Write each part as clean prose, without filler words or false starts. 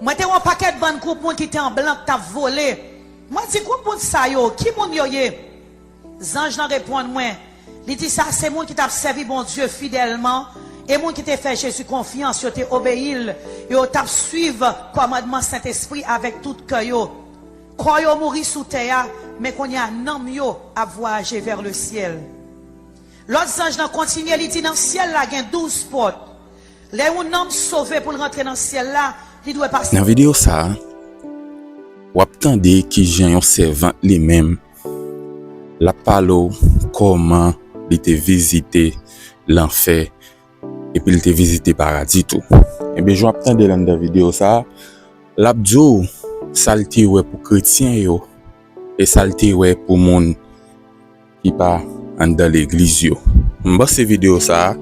Moi, t'es un paquet de bonnes groupes qui étaient en blanc, qui t'a volé. Moi, dis, quoi pour ça, yo? Qui moun yo ye? Zange n'en répond, moi. Il dit ça, c'est moi qui t'a servi bon Dieu fidèlement. Et moi qui t'a fait Jésus confiance, yo t'es obéi. Yo t'a suivre commandement Saint-Esprit avec tout cœur, yo. Quand yo mourir sous terre, mais qu'on y a un homme, yo, à voyager vers le ciel. L'autre ange n'a continué, il dit dans le ciel, là, il y a 12 portes. Les hommes sauvés pour rentrer dans le ciel, là, il doit passer. Dans la vidéo, ça, vous attendez qui j'ai un servant lui-même. La parole, comment il était visité l'enfer et puis il était visité paradis tout. Et bien, je vais attendre dans la vidéo, ça, l'abdou, salté ouais pour chrétiens yo et salté ouais pour monde qui pas dans l'église yo. M'ba ces vidéo ça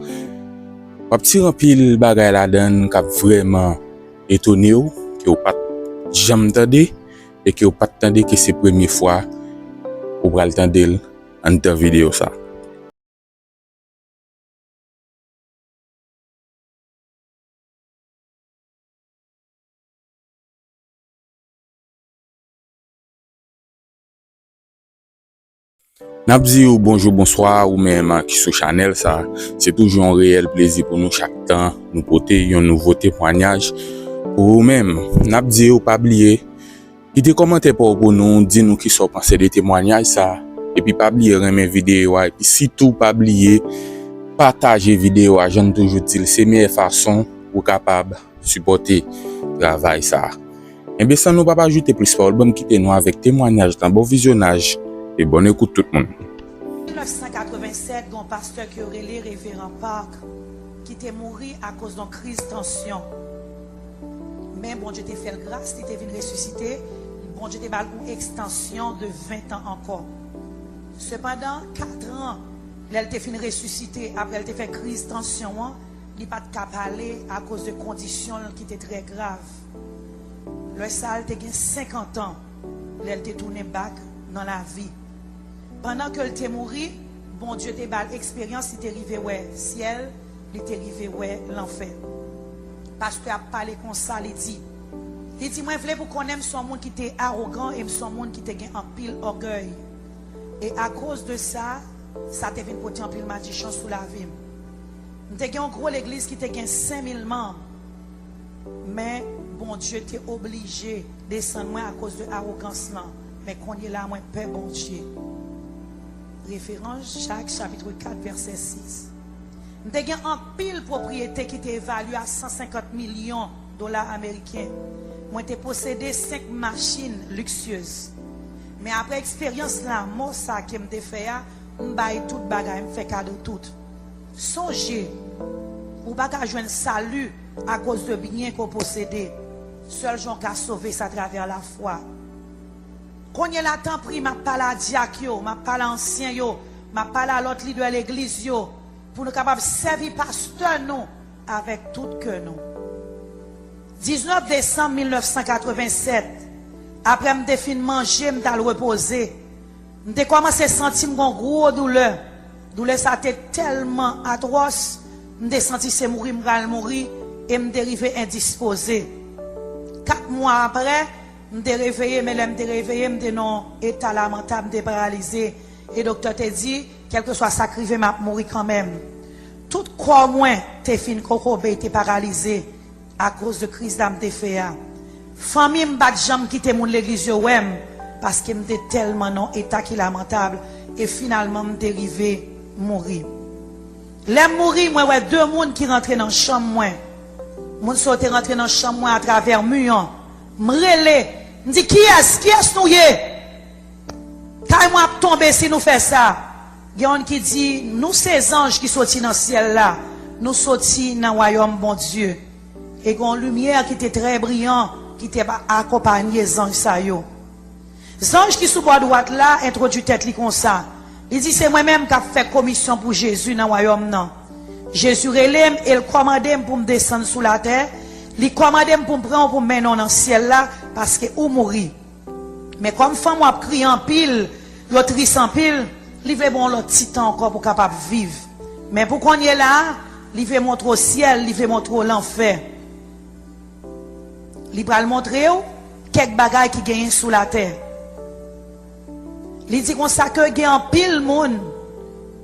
pas petit rempil bagay la donne qui vraiment étonné ou que ou pas jamais entendu et que ou pas entendu que c'est première fois ou pral tande dans vidéo ça. N'a dit ou bonjour, bonsoir ou même qui sur Chanel ça, c'est toujours un réel plaisir pour nous chaque temps nous porter un nouveau témoignage pour vous-même. N'a dit ou pas oublier quitter commentaire pour nous dire nous qui sont pensé des témoignages ça et puis pas oublier remettre vidéo et puis surtout pas oublier partager vidéo à j'aime toujours dire c'est meilleure façon pour capable supporter travail ça. Et bien sans nous pas ajouter plus fort, bon quitter nous avec témoignage dans bon visionnage. Et bonne écoute tout le monde. En 1987, un pasteur qui aurait les révérend Park, qui était mort à cause d'une crise de tension. Mais bon Dieu t'a fait grâce, il était venu ressusciter. Bon Dieu t'a fait une extension de 20 ans encore. Cependant, 4 ans, elle t'a fini ressusciter, après elle t'a fait crise de tension, il n'a pas de cap aller à cause de conditions qui étaient très graves. Le sale t'a gagné 50 ans, elle t'a tourné back dans la vie. Pendant que t'es mort, bon Dieu t'a bal expérience, il t'est arrivé ouais ciel, il t'est arrivé ouais l'enfer. Pasteur a parlé comme ça, il dit moi je voulais pour qu'on aime son monde qui était arrogant et son monde qui était en pile orgueil. Et à cause de ça, ça t'a fait porter en pile malédiction sous la vie. T'es en gros l'église qui était 5000 membres. Mais bon Dieu t'est obligé de descendre moins à cause de l'arrogance là. Mais qu'on est là moins père bon Dieu. Référence Jacques chapitre 4 verset 6. Nous avons un pile propriété qui était évaluée à 150 millions de dollars américains. Moi j'ai possédé 5 machines luxueuses. Mais après expérience là, moi ça qui me fait on baille tout bagage, me fait cadeau tout. Songez ou pas joindre salut à cause de biens qu'on possédait. Seul Jean qui a sauvé ça à travers la foi. Quand il y a la temps pris, m'a parlé à diacre, m'a parlé à ancien, m'a parlé à l'autre leader de l'église, pour nous capables de servir pasteur nous avec tout cœur nous. 19 décembre 1987, après me définir manger, me d'aller reposer, me commencé à sentir une grosse douleur. Douleur ça était tellement atroce, me senti c'est mourir, et me dérivé indisposé. 4 mois après, je me suis réveillé, mais je me suis réveillé, je me suis dans état lamentable, je me suis paralysé. Et le docteur t'a dit, quel que soit ça crivé, je vais mourir quand même. Tout quoi moins, t'es fin kokobé, t'es paralysé à cause de crise d'âme de fait. Famille m'a bat jambe quitter mon l'église parce que m'était tellement dans état qui lamentable et finalement me dérivé mourir. L'aime mourir, moi ouais 2 monde qui rentraient dans la chambre moi. Mon sortait rentrer dans la chambre moi à travers mur. M'relé, me dit qui est nous yé? Quand moi tomber si nous fait ça. Il y a un qui dit nous ces anges qui sortent dans le ciel là, nous sortis dans le royaume bon Dieu. Et une lumière qui était très brillante, qui était accompagnée des anges ça yo. Les anges qui sous bord droite là introduit tête li comme ça. Il dit c'est moi-même qui a fait commission pour Jésus dans le royaume non. Jésus relève et il commande pour me descendre sous la terre. Il commande pour me prendre pour me mettre dans le ciel là parce que ou mourir. Mais comme femme a crié en pile, l'autre triste en pile, il veut bon l'autre petit temps encore pour capable vivre. Mais pour qu'on y est là, il veut montrer au ciel, il veut montrer l'enfer. Il va le montrer quelques bagailles qui gagnent sous la terre. Il dit comme ça que il y a un pile monde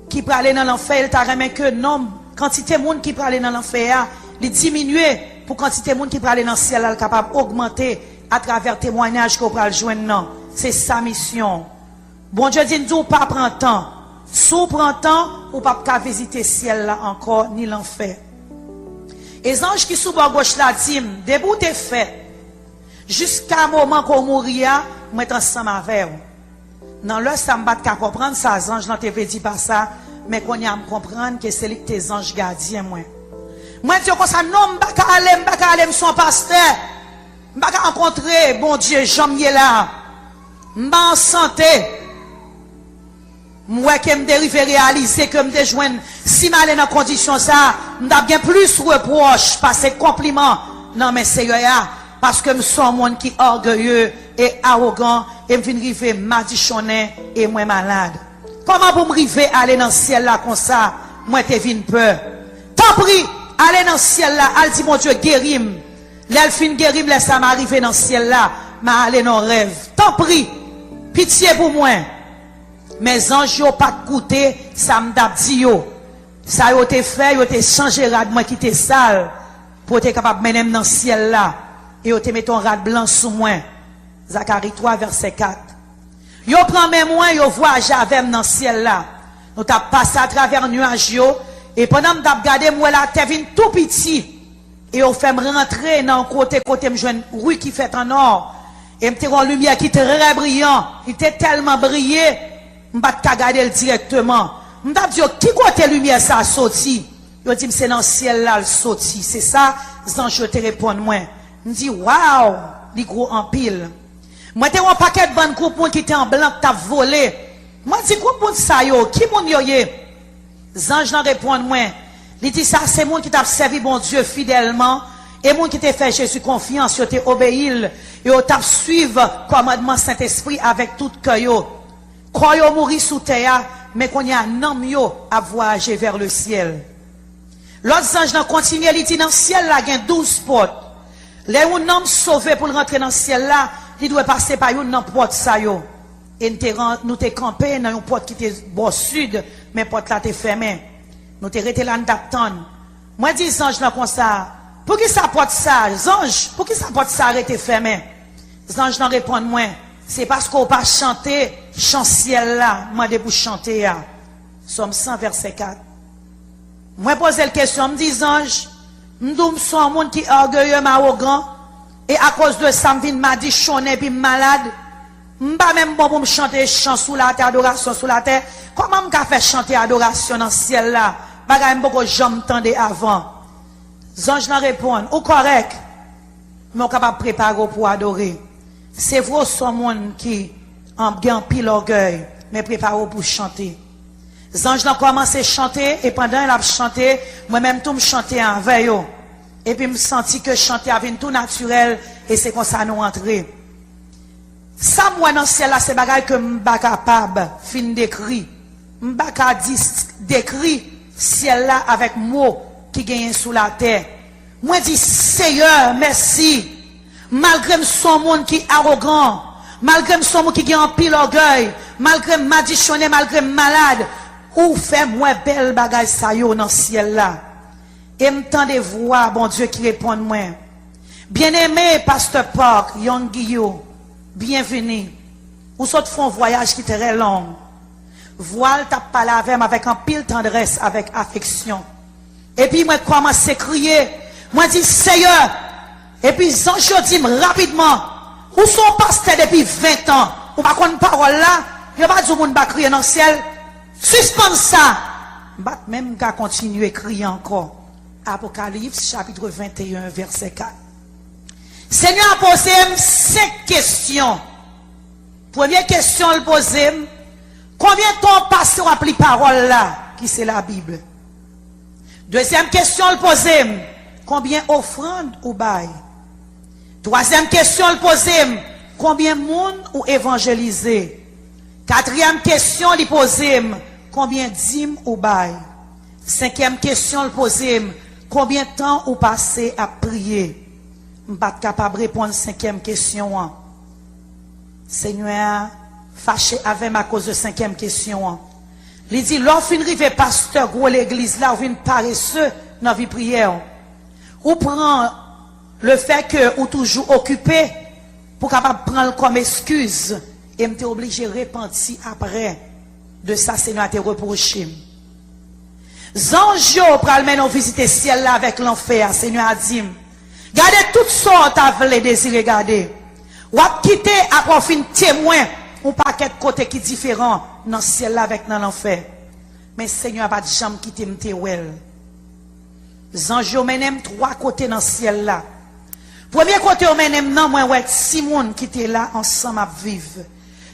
qui peut aller dans l'enfer, il t'a remis que non, quantité de monde qui peut aller dans l'enfer, il diminue pour quantité de monde qui peut aller dans le ciel, il est capable d'augmenter à travers témoignages qu'on peut joindre. C'est sa mission. Bon Dieu dit nous pas prendre temps. Si on prend temps, ou pas qu'à visiter le ciel là encore, ni l'enfer. Et les anges qui sont à gauche là disent, debout t'es fait. Jusqu'à un moment qu'on mourir, moi être ensemble avec vous. Dans le ça me bat qu'à comprendre ça, les anges n'ont pas dit pas ça, mais qu'on y a à comprendre que c'est tes anges gardiens, moi. Moi, je dis comme ça, non, je vais aller, son pasteur. Je vais rencontrer, bon Dieu, j'aime là. Je vais en santé. Moi, que me dérive réaliser que me joindre, si je suis dans condition ça, je vais bien plus reproche, passer compliment. Non, mais c'est là, parce que je suis un monde qui est orgueilleux et arrogant, et je viens arriver madichonné et moi malade. Comment pour me arriver aller dans le ciel là comme ça, moi je viens peur. Tant pis, aller dans le ciel là, elle dit mon Dieu, guéris-moi. L'elfine guéris-moi, laisse ça m'arriver dans le ciel là, mais aller dans le rêve. Tant pis, pitié pour moi. Mes anges n'ont pas coûté, ça me dit yo. Ça a été fait, yo été changé rad moi qui était sale pour être capable de mener dans le ciel là et yo te met ton rad blanc sous moi. Zacharie 3 verset 4. Yo prend même moi, yo voyage avec dans le ciel là. Nous t'a passé à travers nuage yo et pendant que t'a regardé moi là, t'es venu tout petit et on fait me rentrer dans côté me joindre rue qui fait en or et me une lumière qui était très brillant, il était tellement brillé. Je ne vais pas regarder directement. Je vais dire, qui côté lumière ça a sorti? Je dis, c'est dans le ciel là, le sorti. C'est ça, les anges te répondent, moi. Je dis, waouh, les gros en pile. Moi, j'ai un paquet de bonnes groupes qui étaient en blanc, qui t'a volé. Moi, je dis, groupe ça yo, qui moun yo ye? Les anges n'en répondent, moi. Ils disent, ça, c'est moi qui t'a servi bon Dieu fidèlement. Et moi qui t'a fait Jésus confiance, yo t'ai obéi. Et yo t'a suivre commandement Saint-Esprit avec tout cœur. Quand yo mourir sous terre, mais qu'on y a un homme yo à voyager vers le ciel. L'autre ange n'a continué, il dit dans le ciel là, il y a 12 portes. Les un homme sauvé pour rentrer dans le ciel là, il doit passer par une porte ça yo. Et nous t'es campé dans une porte qui était au sud, mais porte là t'es fermée. Nous t'es resté là d'attendre. Moi dis ange là comme ça, pour qui ça porte ça, ange, pour qui ça porte ça arrêté fermé? Les anges n'en répondent moins. C'est parce qu'on pas chanter chant ciel là, moi de pour chanter là. Somme 100 verset 4. Moi poser la question, me dis ange, m'dou suis un monde qui est orgueilleux, arrogant et à cause de ça me m'a dit chonné puis malade. M'pas même bon pour me chanter chant sous la terre, adoration sous la terre. Comment m'ka faire chanter adoration dans le ciel là? Bagay m'boko j'aime tendé avant. Ange n'en répondent, ou correct. Mais on capable préparer pour adorer. C'est vrai, son monde qui en pile orgueil, mais prépare pour chanter. Les anges ont commencé à chanter, et pendant qu'ils ont chanté, moi-même tout me chanter en veille. Et puis, je me senti que chanter avait tout naturel, et c'est comme ça nous entrer. Ça, moi, dans le ciel, là, c'est bagaille que je ne suis pas capable, fin d'écrit. Je ne suis pas capable d'écrire ciel là avec mots qui gagnent sous la terre. Moi, je dis, Seigneur, merci. Malgré son monde qui est arrogant, malgré son monde qui est en pile orgueil, malgré madichonné, malgré malade, ou fait moi belle bagaille ça yo dans le ciel là. Et m'tend de voix, bon Dieu qui répond moi. Bien-aimé pasteur Park, Young Guillaume, bienvenue. Ou soit font voyage qui est très long. Voile t'a parlé avec un pile tendresse, avec affection. Et puis moi commence à crier, moi dis Seigneur. Et puis, je dis rapidement, où sont pasteur depuis 20 ans? Ou pas qu'on parole là? Il n'y a pas de monde qui crier dans le ciel. Suspends ça. Même qu'à continuer à crier encore. Apocalypse, chapitre 21, verset 4. Seigneur a posé 5 questions. Première question, il pose, combien de temps passe à appeler parole là? Qui c'est la Bible? Deuxième question, il pose, combien offrandes ou bail? Troisième question, il pose, combien de monde ou évangélisé? Quatrième question, il pose, combien dîmes ou bail? Cinquième question, il pose, combien de temps ou passé à prier? Je ne suis pas capable de répondre à la 5e question. Seigneur, fâché avec ma cause de 5e question. Il dit, lorsqu'on arrive pasteur, gros l'église là, on vient paresseux dans la vie prière. Ou prend le fait que ou toujours occupé pour capable prendre comme excuse et me obligé de repentir après de ça, Seigneur, te reproché. Zanjo pral men visiter ciel là avec l'enfer, Seigneur a dit. Gardez toutes sortes à les désirer garder. Ou à quitter après fin témoin ou paquet de côté qui différent dans le ciel là avec dans l'enfer. Mais Seigneur pas de jamais quitter m'te wel. Zanjo menem 3 côtés dans le ciel là. Premier côté on menem nan moi ouais Simon qui était là ensemble à vivre.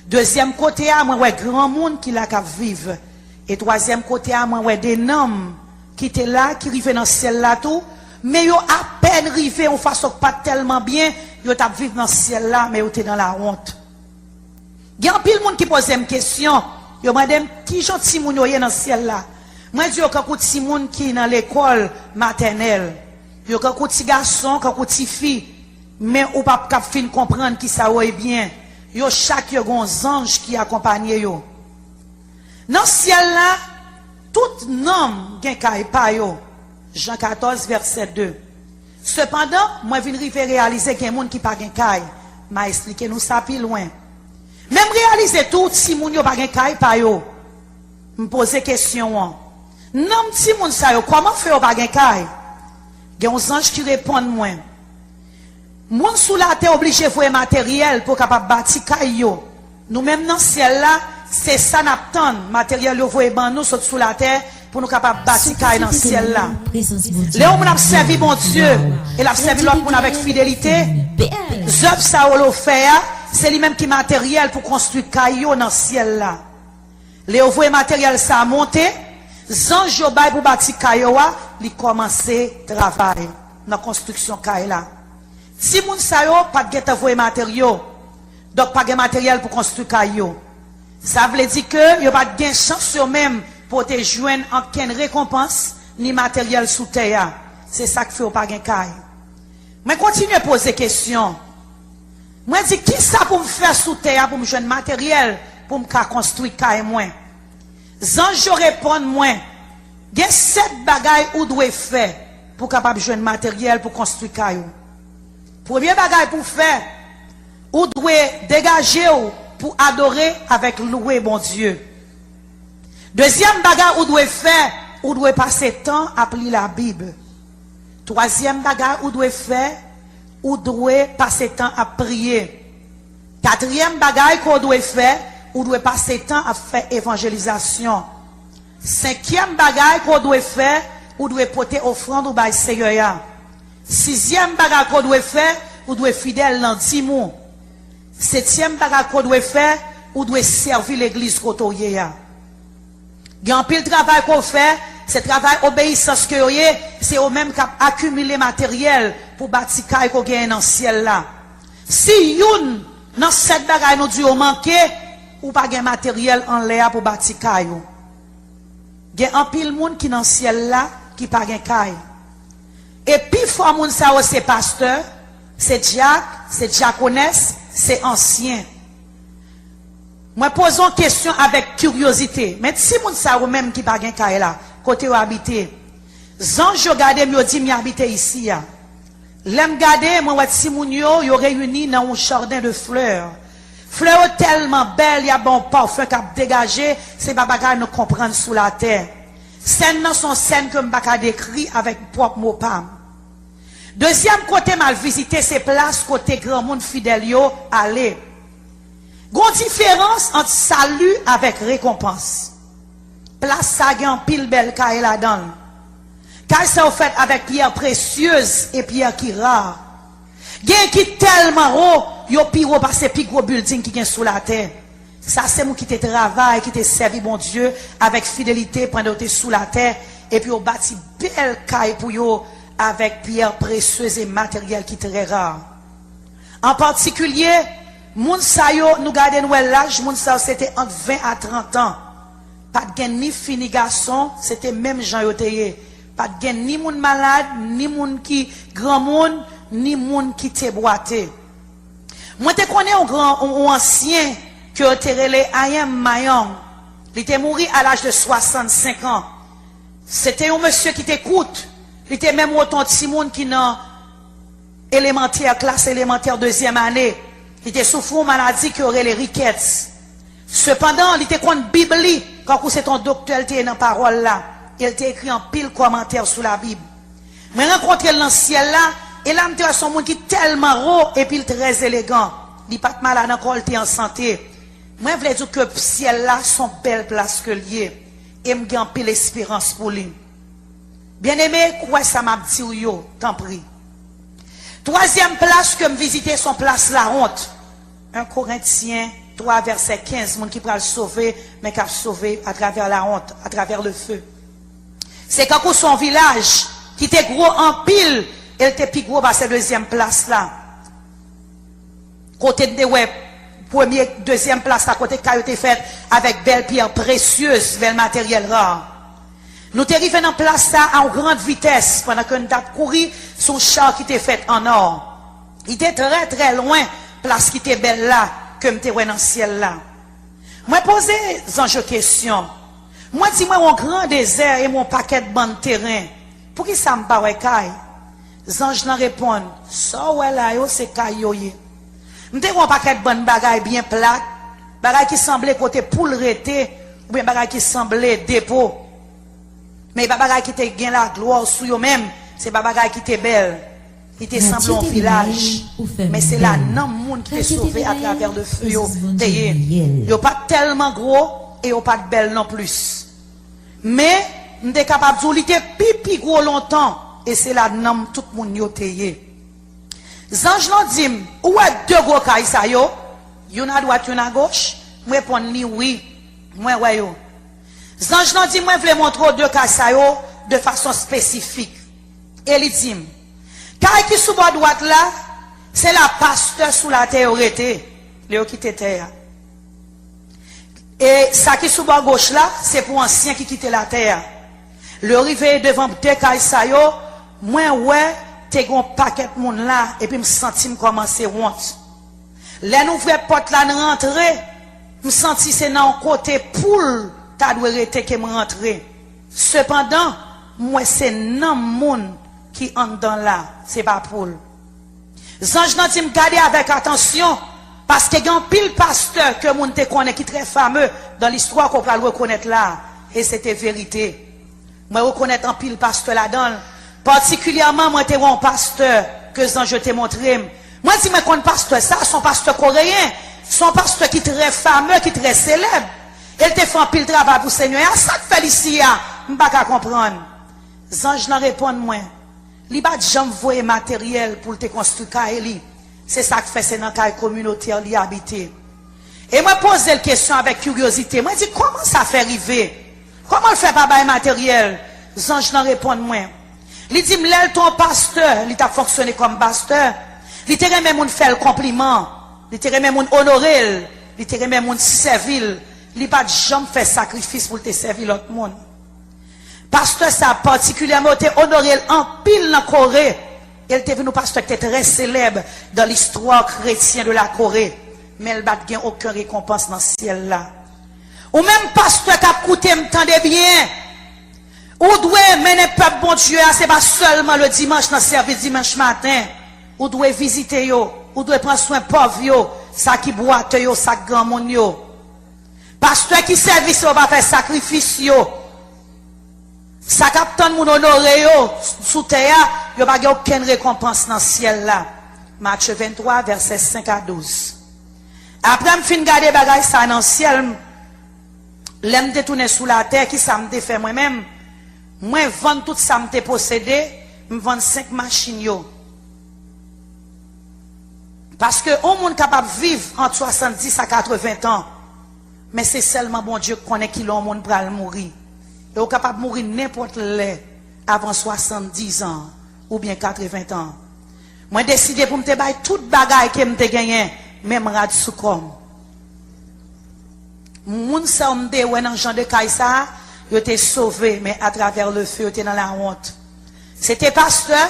Deuxième côté à moi ouais grand monde qui là qu'à vivre. Et troisième côté à moi ouais des noms qui étaient là qui rivaient dans le ciel là tout. Mais yo à peine rivé, on façon pas tellement bien, yo t'a vivre dans le ciel là, mais yo t'es dans la honte. Il y a un pile monde qui pose une question, yo madame, qui gentil moun yo dans le ciel là? Moi dis yo quand petit monde qui dans l'école maternelle, yo quand petit garçon, quand petit fille, mais ou pas cap fin comprendre qui ça est bien. Yo chaque yo gon ange qui accompagne yo. Dans le ciel là, tout nom gen kay pa yo. Jean 14, verset 2. Cependant, moi, je viens réaliser qu'il y a des gens qui n'ont pas de caille. Je vais expliquer nous ça plus loin. Même réaliser tout, si les gens n'ont pas de caille, pas yo. Je me pose question. Non, si les gens comment faire pas de caille? Il y a des anges qui répondent moi. Moun sous la terre obligé de faire matériel pour capable bâtir caille. Nous même dans le ciel là, c'est ça n'attend matériel yo voye ban nous sous la terre. Pour nous capables de bâtir dans le ciel là. Léon, on a servi mon Dieu. Et l'a servi l'autre monde avec fidélité. Zop ça ou fait, c'est lui-même qui matériel pour construire caillou dans le ciel là. Léon voit matériel ça a monté. Zanj Jobay pour bâtir caillou, il commence travail dans la construction caillou là. Si moun sa yo pas de voyer matériaux, donc pas de matériel pour construire caillou. Ça veut dire que yo pas de chance sur même pour te joindre aucune récompense ni matériel sous terre. C'est ça que fait au pas gain caille. Mais continue à poser questions. Moi dis qui ça pour me faire sous terre pour me joindre matériel pour me construire caille moi. Zanj répond moi. Il y a 7 bagailles ou doit faire pour capable joindre matériel pour construire caille. Premier bagaille pour faire ou doit dégager pour adorer avec louer bon Dieu. Deuxième bagarre, ou doit faire, ou doit passer temps à lire la Bible. Troisième bagarre, ou doit faire, ou doit passer temps à prier. Quatrième bagarre qu'on doit faire, ou doit passer temps à faire évangélisation. Cinquième bagarre qu'on doit faire, ou doit porter offrande ou bail Seigneur. Sixième bagarre qu'on doit faire, ou doit fidèle dans 10 mois. Septième bagarre qu'on doit faire, ou doit servir l'église côtoyée. Il y a un pile travail qu'on fait, c'est travail obéissance que vous avez, c'est au même cap accumuler matériel pour bâtir caille qu'on gagne dans le ciel là. Si youn dans cette bagaille nous dit manqué ou pas gain matériel en l'air pour bâtir caille. Il y a un pile monde qui dans le ciel là qui pas gain caille. Et puis faut moun ça c'est pasteur, c'est diacre, c'est diaconesse, c'est ancien. Moi pose une question avec curiosité. Mais si moun sa ou même qui pas gen kay là, côté où habiter. Zanj yo gade me dit mi habiter ici ya. L'aime gade moi si moun yo réuni dans un jardin de fleurs. Fleurs tellement belles, y a bon parfum qui a dégagé, c'est pas bagay nous comprendre sous la terre. Scènes non sont scènes que m'baka décrit avec propre mot pam. Deuxième côté mal visité c'est place côté grand monde fidèle yo aller. Gon différence entre salut avec récompense. Place ça gen pile belle caille là-dedans. Caille ça fait avec pierre précieuse et pierre qui rare. Gen qui tellement haut, yo pire passer plus gros building qui gen sous la terre. Ça c'est moi qui te travaille, qui te servi bon Dieu avec fidélité pendant que tu sous la terre et puis on bâti belle caille pour yo avec pierre précieuse et matériel qui très rare. En particulier moun sa yo nous garder nous l'âge moun sa c'était entre 20 à 30 ans. Pas de gen ni fini garçon, c'était même Jean yo teye. Pas de gen ni moun malade, ni moun qui grand monde, ni moun qui te boité. Moi te connais un grand un ancien que te relé Ayem Mayong. Il était mort à l'âge de 65 ans. C'était un monsieur qui t'écoute. Il était même autant de Simone qui n'a élémentaire, classe élémentaire deuxième année. Il était souffrant maladie qui aurait les rickets. Cependant, il était contre Bible. Quand c'est ton docteur, il était dans la parole là. Il était écrit en pile commentaire sur la Bible. Mais rencontrer dans le ciel là, et là, il son monde qui est tellement haut et puis très élégant. Il n'est pas de malade encore, il est en santé. Moi, je veux dire que le ciel là, sont belle place que lié. Et me gagne pile l'espérance pour lui. Bien aimé, quoi ça m'a dit ou yo, t'en prie. Troisième place que me visiter son place la honte. 1 Corinthiens 3 verset 15, monde qui peut le sauver, mais qui a sauvé à travers la honte, à travers le feu. C'est quand son village, qui était gros en pile, elle était plus gros à cette deuxième place là. Côté de ouais, première, deuxième place, à côté qui a été faite avec belles pierres précieuses, bel matériel rare. Nous t'es arrivé dans place ça en grande vitesse, pendant que nous avons couru son char qui était fait en or. Il était très très loin, place qui était belle là, que m'était dans le ciel là. Moi posé une question. Moi dis moi mon grand désert et mon paquet de bandes terrain. Pour qui ça me paraît caille? Zange n'en répondent. Ça ouais là yo c'est caille yo yé. M'était un paquet de bandes bagaille bien plate, bagaille qui semblait côté poule rété ou bien bagaille qui semblait dépôt. Mais pas bagaille qui était gain la gloire sous yo même, c'est pas bagaille qui était belle. Il était semblé un village, mais c'est là non monde qui est sauvé à travers le feu yo. Yo pas tellement gros et yo pas de belle non plus. Mais m'était capable de dire pipi gros longtemps et c'est là non tout monde yo teye. Zange non dit où est deux gros kay sa yo, yon à droite yon à gauche, moi répondre ni oui, moi ouais yo. Zange non dit moi vle montrer deux kay sa yo de façon spécifique. Et il dit kay qui sous bord droite là, c'est la pasteur sous la terre aurait Léo qui était terre. Et ça qui sous bord gauche là, c'est pour ancien qui quittait la terre. Le rivé devant deux kay sa yo, moi ouais t'es gon paquet de monde là et puis me senti me commencer honte. Les nouvelles porte là rentrer, me senti c'est dans côté poule ta doit rester que me rentrer. Cependant, moi c'est non monde qui entre dans là, c'est pas poule. Zange nan ti me garder avec attention parce que grand pile pasteur que moun te connaît qui très fameux dans l'histoire qu'on peut le reconnaître là et c'était vérité. Moi reconnaître en pile pasteur là-dedans. Particulièrement, moi, t'es un pasteur que je t'ai montré. Moi, si je connais pasteur, ça, son pasteur coréen, son pasteur qui est très fameux, qui est très célèbre. Il te fait un pile travail pour le Seigneur. Et ça que fait ici, je ne peux pas comprendre. Zange n'en répond moins. Il n'a pas jamais matériel pour te construire. C'est ça que fait, c'est dans la communauté où il habite. Et moi, pose la question avec curiosité. Moi, je dis, comment ça fait arriver? Comment il fait pas de matériel? Zange n'en répond moins. Il dit, m'lèl ton pasteur, il t'a fonctionné comme pasteur. Il te remet moun faire le compliment. Il te remet moun honorer. Il te remet moun servir. Il pas jamais fait sacrifice pour te servir l'autre monde. Pasteur, ça particulièrement te honoré en pile dans Corée. Il était venu pasteur qui était très célèbre dans l'histoire chrétienne de la Corée. Mais il n'a pas aucune récompense dans le ciel là. Ou même pasteur qui a coûté, m'tendez bien. Ou doit mener peuple bon Dieu, c'est pas seulement le dimanche dans le service dimanche matin. Ou doit visiter yo, ou doit prendre soin pauvre yo, ça qui boite yo, ça grand monde yo. Pasteur qui service yo va faire sacrifice yo. Ça captant moun honoré yo sous terre, yo pas aucune récompense dans le ciel là. Matthieu 23 verset 5 à 12. Après me fin garder bagay ça dans le ciel, l'aime détourner sous la terre qui ça me fait moi-même. Moi, vendre tout ça, me possédé, me vendre 5 machines. Yo. Parce que on monde capable de vivre entre 70 à 80 ans. Mais c'est seulement bon Dieu qui connaît qui l'on monde pour mourir. Et on est capable de mourir n'importe l'heure avant 70 ans ou bien 80 ans. Moi, décidé pour me te bailler toute bagaille que me te gagné, même rad sous comme. Moun sa me de ouais dans Jean de Kaïsa. Yo t'es sauvé, mais à travers le feu, yo t'es dans la honte. C'était pasteur,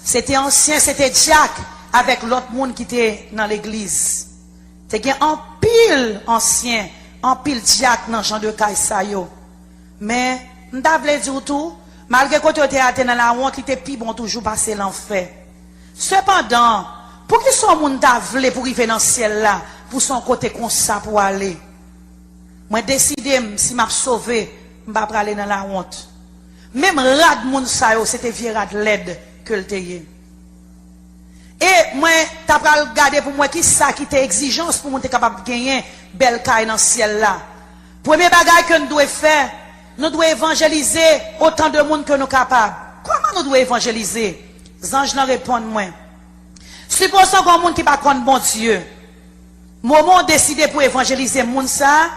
C'était ancien, c'était Jack avec l'autre monde qui était dans l'église. C'était un pile ancien, un pile Jack dans Jean de Caïsayo. Mais, m'davle dire tout, malgré que tu étais dans la honte, il était plus bon toujours passer l'enfer. Cependant, pour qui son monde t'avle pour arriver dans le ciel là, pour son côté comme ça pour aller. Moi décidé si m'a sauvé, m'pa pas aller dans la honte. Même rad moun sa yo, c'était vieux rad LED que le teye. Et moi t'as pas regarder pour moi qui ça qui était exigence pour moi être capable de gagner belle caille dans le ciel là. Premier bagage que nous devons faire, nous devons évangéliser autant de monde que nous capables. Comment nous devons évangéliser? Les anges nous répondent moi. Supposons qu'on monde qui pas connaît bon Dieu. Moment décidé pour évangéliser monde ça,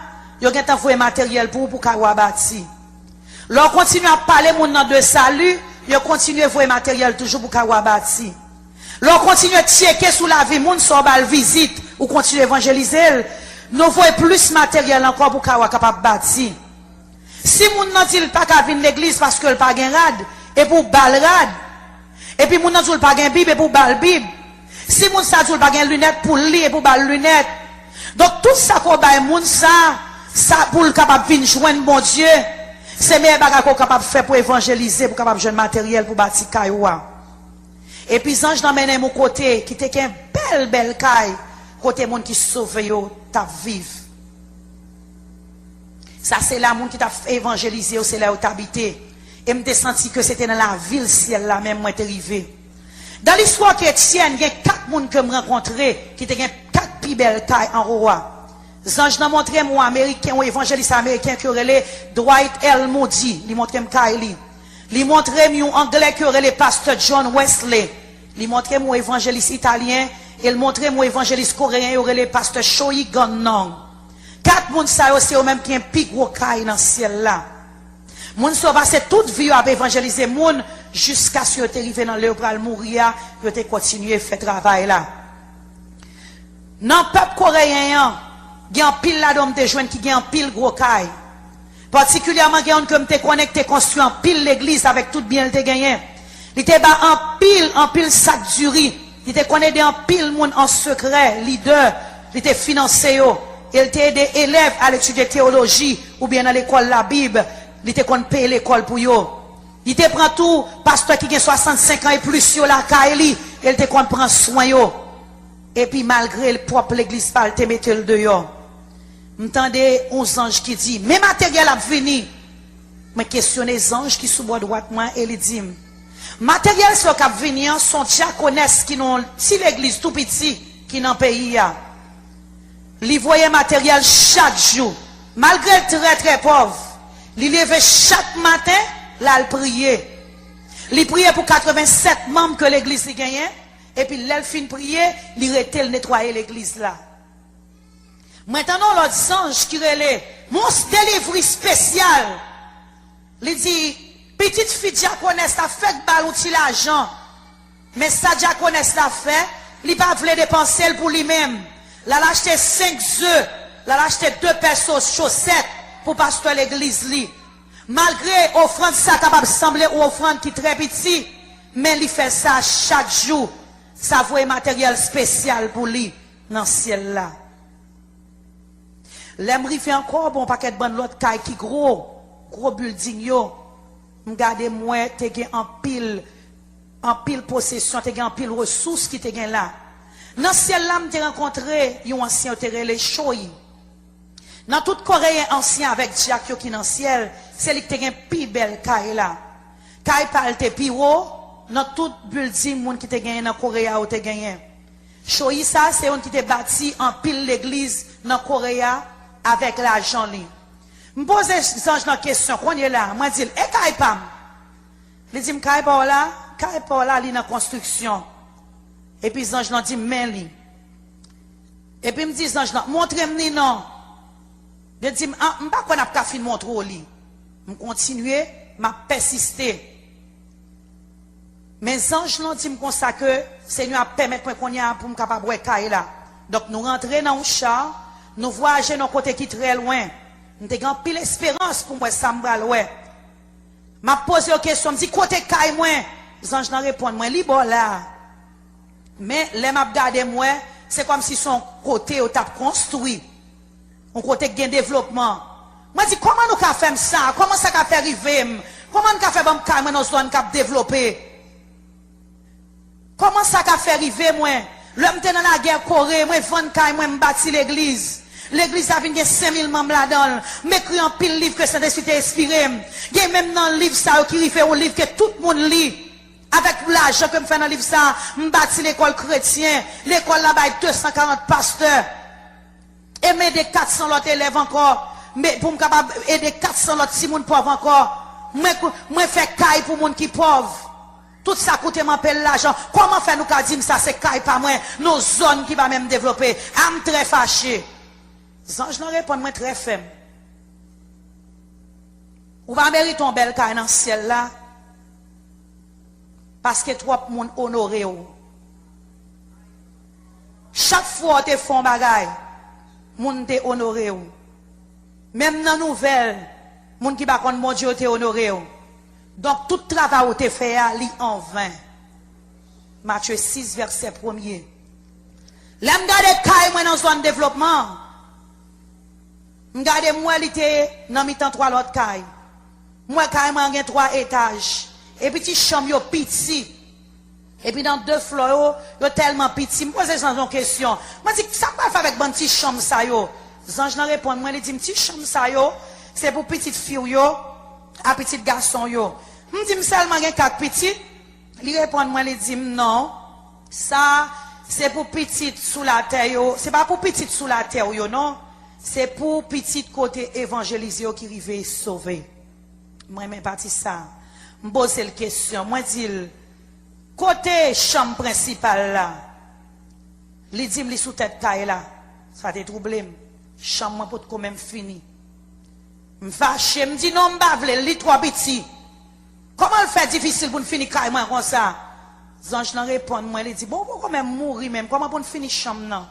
yo gen t'envoyer matériel pour kawa bâti. L'on continue à parler monde de salut, yo continue à envoyer matériel toujours pour kawa bâti. L'on continue à checker sous la vie monde sur bal visite ou continue à évangéliser, nous voyons plus matériel encore pour kawa capable bâti. Si moun nan dit pas ka venir l'église parce que le pas gen rad et pour bal rad. Et puis moun nan dit pas gen bible et pour bal bible. Si moun sa dit pas gen lunettes pour lire et pour bal lunettes. Donc tout ça qu'on bail moun ça pour le capable venir joindre bon Dieu, c'est meilleur bagage qu'on capable faire pour évangéliser, pour capable joindre matériel pour bâtir kaywa. Et puis ange n'emmène mon côté qui était qu'un belle caille côté monde qui sauve yo ta vivre. Ça c'est là monde qui t'a évangélisé, c'est là où t'habitais. Et me senti que c'était dans la ville ciel là même moi t'es arrivé. Dans l'histoire chrétienne, il y a 4 monde que me rencontré qui étaient 4 plus belles cailles en roi. Les anges n'ont montré moi américain ou évangéliste américain qui aurait Dwight L. Moody, il montré moi Kylie. Il montré moi anglais qui aurait pasteur John Wesley. Il montré moi évangéliste italien et il montré moi évangéliste coréen qui aurait pasteur Choi Gon-nong. 4 monde ça c'est eux même qui un plus gros caille dans le ciel là. Moun so passé toute vie à évangéliser moun jusqu'à ce que tu arrives dans le pral mourir, que tu continuer à faire travail là. Dans le peuple coréen, il y a un pile là d'hommes de jeunes qui ont un pile gros caille. Particulièrement, il y a un comme te connecté, construit un pile l'église avec tout bien le te gagné. Il était bas un pile sac du riz. Il était connecté un pile moun en secret, leader. Il était financé. Il était des élèves à l'étude de théologie ou bien à l'école de la Bible. Il était qu'on paye l'école pour yo. Il te prend tout, pasteur qui a 65 ans et plus yo la kaili, il te qu'on prend soin yo. Et puis malgré le propre l'église pas te mettre le dehors. M'entendez 11 anges qui dit, mais matériel a venu. Mais questionner les anges qui sous bois droite moi et il dit, matériel ce qui a venu sont diaconesses qui n'ont si l'église tout petit qui n'en pays a. Li voyait matériel chaque jour, malgré très pauvre. Il levait chaque matin, là, il priait. Il priait pour 87 membres que l'église gagnait. Et puis, là, il fin prier, il était le nettoyer l'église là. Maintenant, l'autre ange qui relève, mon délivre spécial. Il dit, petite fille diaconesse a fait ballon de l'argent. Mais ça, diaconesse l'a fait, il n'a pas voulu dépenser pour lui-même. Là, il a acheté 5 œufs. Là, il a acheté 2 personnes chaussettes. Pour pasteur l'église li. Malgré offrande ça capable sembler ou offrande qui très petit, mais il fait ça chaque jour. Ça voit matériel spécial pour lui dans le ciel là. L'aimerie fait encore bon paquet de bonne l'autre caille qui gros building yo. Regardez moi te gen en pile possession, te gen en pile ressources qui te gen là. Dans le ciel là m'te rencontré un ancien terre Choi. Dans tout Coréen ancien avec Jack qui dans le ciel, c'est lui qui a une plus belle caille là. Caille parle te plus haut, dans tout building monde qui te gagné dans Corée ou te gagné. Choi ça c'est on qui te bâti en pile l'église dans Corée avec l'argent li. Me pose ange dans question, qu'on est là, moi dit et caille pam. Il dit caille pas là li dans construction. Et puis ange nan dit men li. Et puis me dit ange nan montre-moi non. Je dis, je ne sais pas si je fin montrer au lit. Je continue, je persiste. Mais les anges l'ont dit comme ça que le Seigneur a permis qu'on y a pour me capable de voir là. Donc nous rentrons dans un char, nous voyageons dans côté qui est très loin. Nous avons pile l'espérance pour moi ça me va loin. Je pose une question, je dis côté caille moi, zange nan répond moi li bon là. Mais les m'a regardé moi, c'est comme si son côté au tap construit. On côté gain développement. Moi dis comment nous ka faire ça? Comment ça ka faire arriver? Comment nous ka faire bon ka dans zone ka développer? Comment ça ka fait arriver moi? L'homme était dans la guerre Corée, moi vendre ka moi bâti l'église. L'église a venu 5000 membres là-dedans. M'écrit en pile livre que Saint-Esprit t'a inspiré. Il y a même dans le livre ça qui fait un livre que tout le monde lit. Avec l'argent que me fait dans le livre ça, m'bâti l'école chrétienne. L'école là-bas avec 240 pasteurs. Et m'aider 400 autres élèves encore. Mais pour me capable aider 400 autres si moun pauvre encore. Moi fait caille pour moun qui pauvre. Tout ça coûte m'appelle l'argent. Comment faire nous ka dire ça c'est caille pas moi, nos zones qui va même développer. Am très fâché. Zange n'en répond moi très ferme. Ou va mériter ton bel caille dans le ciel là. Parce que trop moun honoré ou. Chaque fois te font bagay, moun te honoré ou. Même dans nouvelle, moun qui ba kon mon Dieu te honoré ou. Donc tout travail ou te fait li en vain. Matthieu 6 verset 1er. L'aime garder caille moi dans zone développement. M'gade moi li te dans mi-temps 3 l'autre caille. Moi caille moi gen 3 étages. Et puis, petit chambre, yo petit. Et puis, dans 2 floors, yo tellement petit. Je me pose une question. Moi, je dis, ça va faire avec bon petit chambre, ça yo? Zange n'a répond, moi, il dit, petit chambre, ça yo, c'est pour petite fille yo, à petit garçon yo. Je dis, seulement, il y a 4 petits. Il répond, moi, il dit, non, ça, c'est pour petite sous la terre yo. C'est pas pour petite sous la terre yo, non. C'est pour petite côté évangélisé yo qui rive sauver. Moi, je parti ça. Je pose la question. Moi, je dis, côté chambre principale là, il dit, il sous tête taille là, ça te trouble. Chambre pour quand même fini. Je fâche, je dis, non, je ne veux pas, 3 petits. Comment le fait difficile pour finir carrément comme ça? Zange n'en répond, moi, il dit, bon, pour quand même mourir même, comment pour finir chambre non?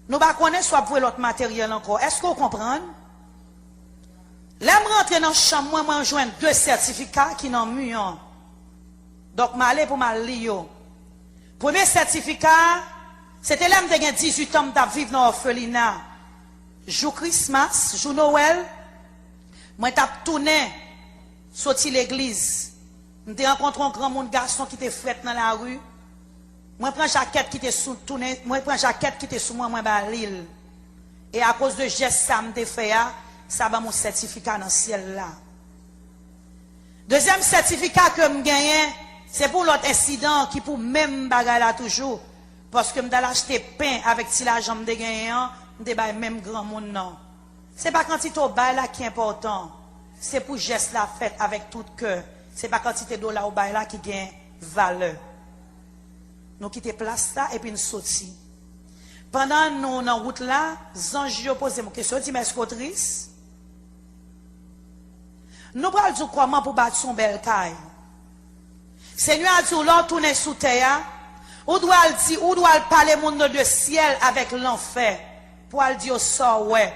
Nous ne connaissons pas pour l'autre matériel encore. Est-ce que vous comprenez? Là, je rentre dans la chambre, moi, je joins 2 certificats qui n'ont mieux. Donc, je vais pour ma lire. Premier certificat, c'était là que j'ai 18 ans de vivre dans l'orphelinat. Jour Christmas, jour Noël, moi, j'ai tourné, sorti l'église. J'ai rencontré un grand monde garçon qui était fret dans la rue. Moi, je prends jaquette qui était sous tourné, moi, je prends jaquette qui était sous moi, je l'île. Et à cause de geste, ça me fait, ça va mon certificat dans le ciel là. Deuxième certificat que je gagne, c'est pour l'autre incident qui pour même bagarre là toujours. Parce que je vais acheter pain avec si l'argent de gagner, je vais même grand monde non. C'est pas quantité de bail là qui est important. C'est pour geste la fête avec tout cœur. C'est pas quantité de dollars au bail là qui gagne valeur. Nous quittons place là et puis nous sortis. Pendant nous dans route là, Zange posé une question, dit mais est-ce qu'on triste? Nous prenons dire comment pour battre son bel caille. Seigneur a dit, l'on tourne sous terre, ou doit dire, ou doit parler monde de ciel avec l'enfer, pour le dire sort ouais.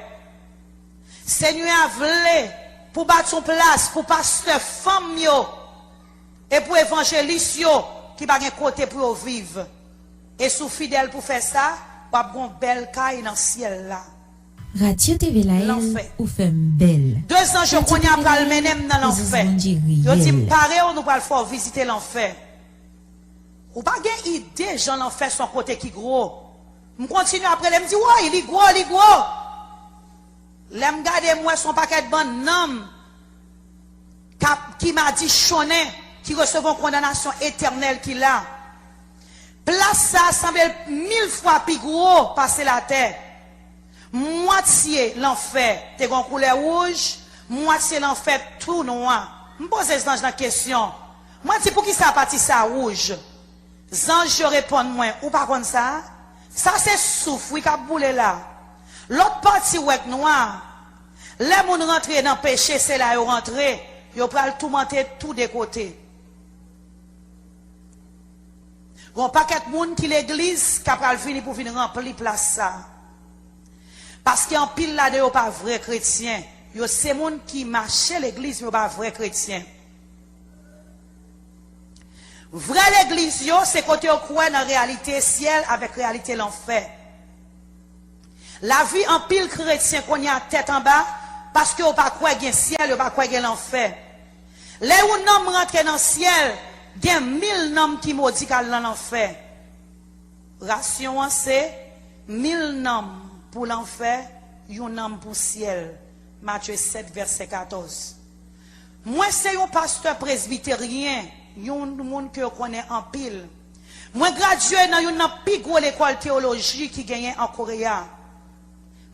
Seigneur a voulu, pour battre son place, pour pasteur femme yo, et pour évangéliste yo, qui va un côté pour vivre. Et sous fidèle pour faire ça, pas bon belle caille dans le ciel là. Radio TV Laël ou femme belle. 2 ans je connais après le menem dans l'enfer. Je dis pareil on nous va le faire visiter l'enfer. Ou pas gain idée Jean l'enfer son côté qui gros. Me continue après me dit ouais, il est gros, il est gros. L'aime garder moi son paquet de bonnes noms qui m'a dit choné qui recevons condamnation éternelle qu'il a. Place ça semble 1000 fois plus gros passer la terre. Moitié l'enfer, t'es en couleur rouge, moitié l'enfer tout noir. Je me pose la question. Moi, dis pour qui ça parti ça rouge? Zange, je réponds moi, ou pas comme ça? Ça c'est souffle, oui, qui a boulé là. L'autre partie ouek noir. Les gens rentrent dans le péché, c'est là, ils rentrent, ils prennent tout monter tout des côtés. Il y a un paquet de monde qui l'église, qui a venir pour venir remplir place ça. Parce qu'en pile là, ils ne sont pas vrais chrétiens. Ils sont des gens qui marchent l'église, mais ils ne sont pas vrais chrétiens. Vrai l'église, c'est côté au coin dans réalité ciel avec réalité l'enfer. La vie en pile chrétien qu'on y a tête en bas, parce que on pas quoi gain ciel, on pas quoi gain l'enfer. Les où nom rentre dans le ciel, il y a 1000 noms qui maudit dans l'enfer. Ration c'est 1000 noms pour l'enfer, un nom pour le ciel. Matthieu 7, verset 14. Moi, c'est un pasteur presbytérien, un monde que je connais en pile. Moi, gradué dans une plus grosse école théologique qui gagne en Corée.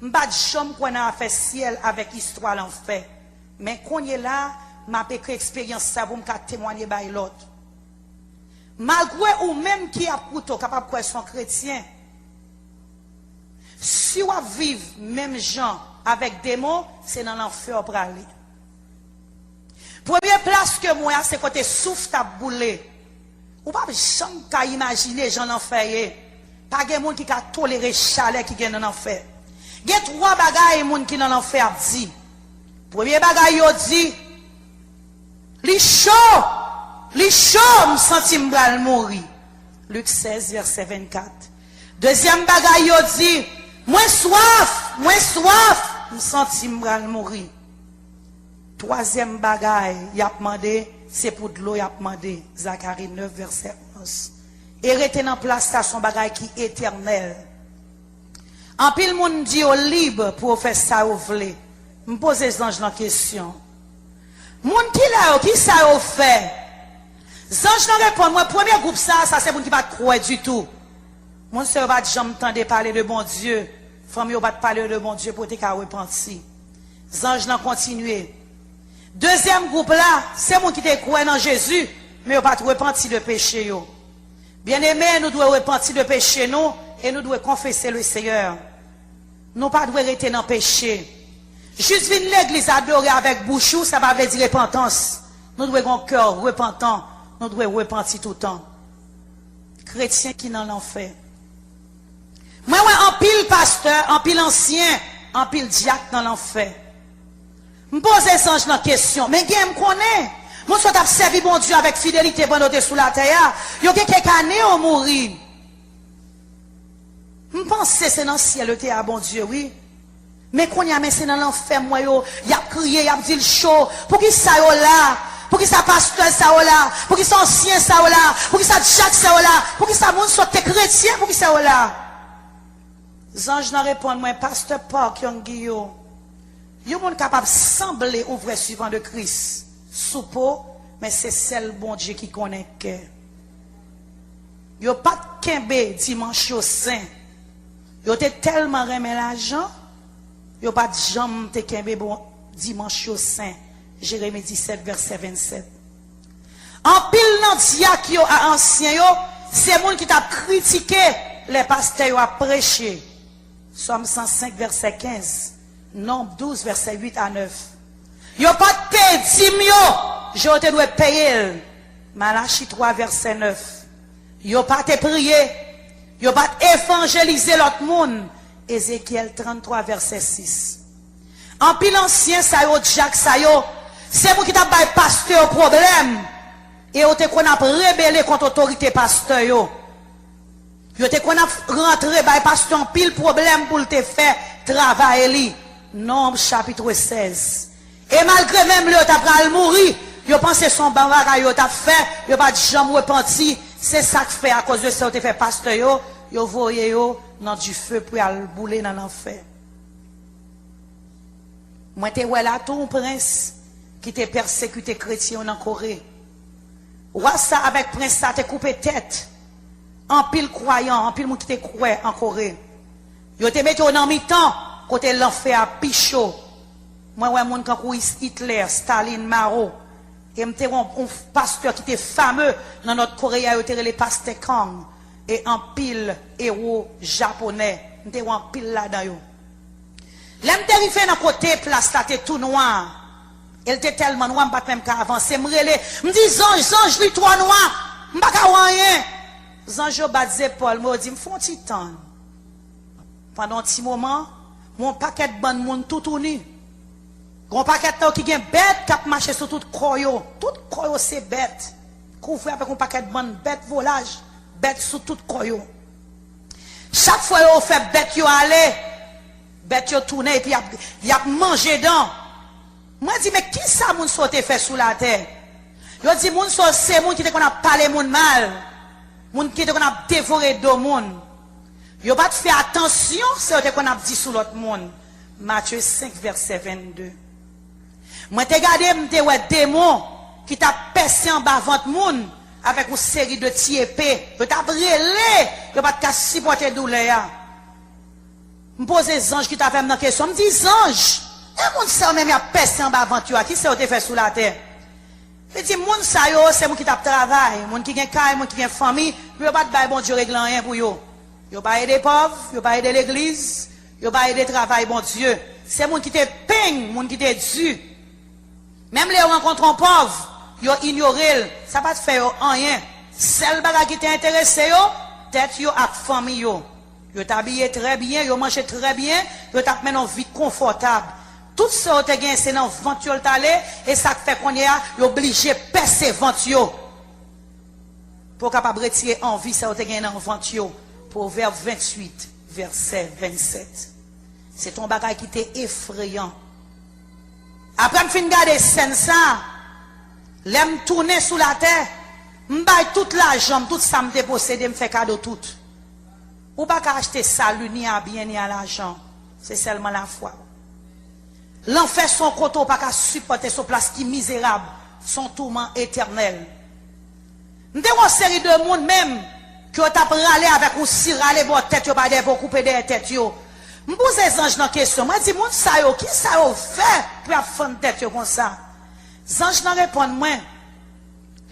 Je ne sais pas qu'on a fait ciel avec histoire l'enfer. Mais quand il est là, m'a vécu expérience ça pour me témoigner par l'autre. Malgré ou même qui a plutôt capable de son chrétien, si on vit même gens avec des mots, c'est dans l'enfer pour aller. Première place que moi, c'est côté souffle à bouler. Ou pas jamais imaginer gens l'enfer. Pas de monde qui a toléré chalet qui gagne dans l'enfer. Il y a 3 bagailles monde qui dans l'enfer dit. Premier bagaille yo dit li chaud, me senti m'bral mourir. Luc 16 verset 24. Deuxième bagaille yo dit moins soif, me senti m'bral mourir. Troisième bagaille, y a demandé, c'est pour de l'eau, y a demandé. Zacharie 9 verset 11. Et rester dans place ça son bagaille qui est éternel. En pile monde dit au libre pour faire ça ou vle. Me pose les anges la question. Moun qui là qui ça ou fait? Anges non répond moi premier groupe ça c'est moun qui pas croire du tout. Mon sœur va jamais entendre parler de bon Dieu. Femme yo pas parler de bon Dieu pour te ka repentir. Anges non continuer. Deuxième groupe là, c'est moun qui te croire dans Jésus mais yo pas repentir de péché yo. Bien-aimés, nous devons repentir de péché nous et nous devons confesser le Seigneur. Nous pas devons rester dans le péché. Juste venir l'église adorer avec bouchou, ça va veut dire repentance. Nous devons avoir un cœur repentant. Nous devons repentir tout le temps. Chrétiens qui dans l'enfer. Moi, en pile pasteur, en pile ancien, en pile diacre dans l'enfer. Je me pose la question. Mais qui me connaît? Moi, je suis servi bon Dieu avec fidélité pendant que sous la terre. Il y a quelques années au mourir. Je pense que c'est dans le ciel, le bon Dieu, oui. Mais quand il y a c'est dans l'enfer, moi, il y a crié, il y a dit le chaud. Pour qui ça là? Pour qui ça pasteur ça là? Pour qui ça ancien ça là? Pour qui ça Jacques ça là? Pour qui ça monde soit chrétien? Pour qui ça là? Les anges n'ont répondu, moi, pasteur Park Yongio. Il y a monde capable de sembler un vrai suivant de Christ. Soupeau, mais c'est celle bon Dieu qui connaît que. Il n'y a pas de kembe dimanche au saint. Il y a tellement remis l'argent. Il n'y a pas de jambe de kembe bon dimanche au saint. Jérémie 17, verset 27. En pile dans diacre à ancien, c'est monde qui t'a critiqué les pasteurs à prêcher. Somme 105, verset 15. Nombre 12, verset 8 à 9. Yo pas te dimyo, je te dois payer. Malachie 3 verset 9. Yo pas te prier, yo pas évangéliser l'autre monde. Ézéchiel 33 verset 6. En pile ancien ça yo Jacques ça yo, c'est vous qui t'a bail pasteur problème. Et yo te qu'on a rebellé contre autorité pasteur yo. Yo te qu'on a rentré bail pasteur en pile problème pour te faire travailler li. Nombre chapitre 16. Et malgré même le t'a pral mourir, yo pense son bavara yo t'a fait, yo pas jamais repenti, c'est ça que fait à cause de ça te fait pasteur yo voyé yo dans du feu pour aller bouler dans l'enfer. Moi te ouais là tout un prince qui te persécuté chrétien en Corée. Roi ça avec prince ça te coupé tête. En pile croyant, en pile monde qui te croit en Corée. Yo te metté dans mi-temps côté l'enfer à Pichot. Moi, ouais, mon quand Hitler, Staline, Mao, et m'était un pasteur qui était fameux dans notre Corée, il était le pasteur Kang, et un pile héros japonais, m'était un pile là-dedans. L'aime terrifié dans côté place là, était tout noir. Elle était tellement noire, m'pas même qu'à avancer, me dit Zange, lui toi noir, m'pas qu'à rien. Zange bat Paul, me dit, m'font petit temps. Pendant un petit moment, mon paquet de bonne monde tout tourné. Gon paquet qui gen bête qui marche sur tout koyo. Tout koyo c'est bête. couvrir avec un paquet de bonnes bêtes volage, bêtes sous tout koyo. Chaque fois yo fait bête yo aller, bête yo tourner et puis y a mangé dedans. Moi dis mais qui ça moun sote fait sous la terre? Yo dit moun so c'est moun qui te qu'on a parlé moun mal. Moun qui te qu'on a dévoré do moun. Yo pas fait attention c'est te qu'on a dit sous l'autre monde. Matthieu 5 verset 22. Moi te regardé m'te ouais démon qui t'a percé en bas ventre moun avec une série de petits épées. Yo t'a brûlé, yo pas de supporter douleur. Me pose les anges qui t'a fait une question, me dit ange, et moun sa même y a percé en bas ventre yo, qui c'est te fait sous la terre? Il dit moun sa yo c'est moun qui t'a travail, moun qui gen caille, moun qui gen famille, yo pas de bail bon Dieu régler rien pour yo. Yo pas aider pauvres, yo pas aider l'église, yo pas aider travail bon Dieu. C'est moun qui te peigne, moun qui te dû. Même les rencontres pauvres, yo ignoré, ça pas te faire rien. Seul bagage qui t'intéresse yo, tête yo ak famille yo. Yo t'habillé très bien, yo mangé très bien, yo t'a mené une vie confortable. Tout ça te gagne c'est dans ventre yo t'allé et ça fait qu'on est obligé percer ventre yo. Pour capable retirer envie ça te gagne dans ventre yo. Proverbe 28 verset 27. C'est ton bagage qui t'est effrayant. Après me fin garder scène ça, l'aime tourner sous la terre, m'baille toute l'argent, tout ça me déposséder, me fait cadeau tout. Ou pas acheter salut ni à bien ni à l'argent, c'est seulement la foi. L'enfer son côté pas qu'à supporter son place qui misérable, son tourment éternel. M'te une série de monde même qui t'a râlé avec ou si râlé bon tête yo pas des pour couper des têtes yo. M'pose les anges dans question, moi dis moun sa yo, qui ça yo fait pour faire tête yo comme ça? Les anges n'en répondent moins.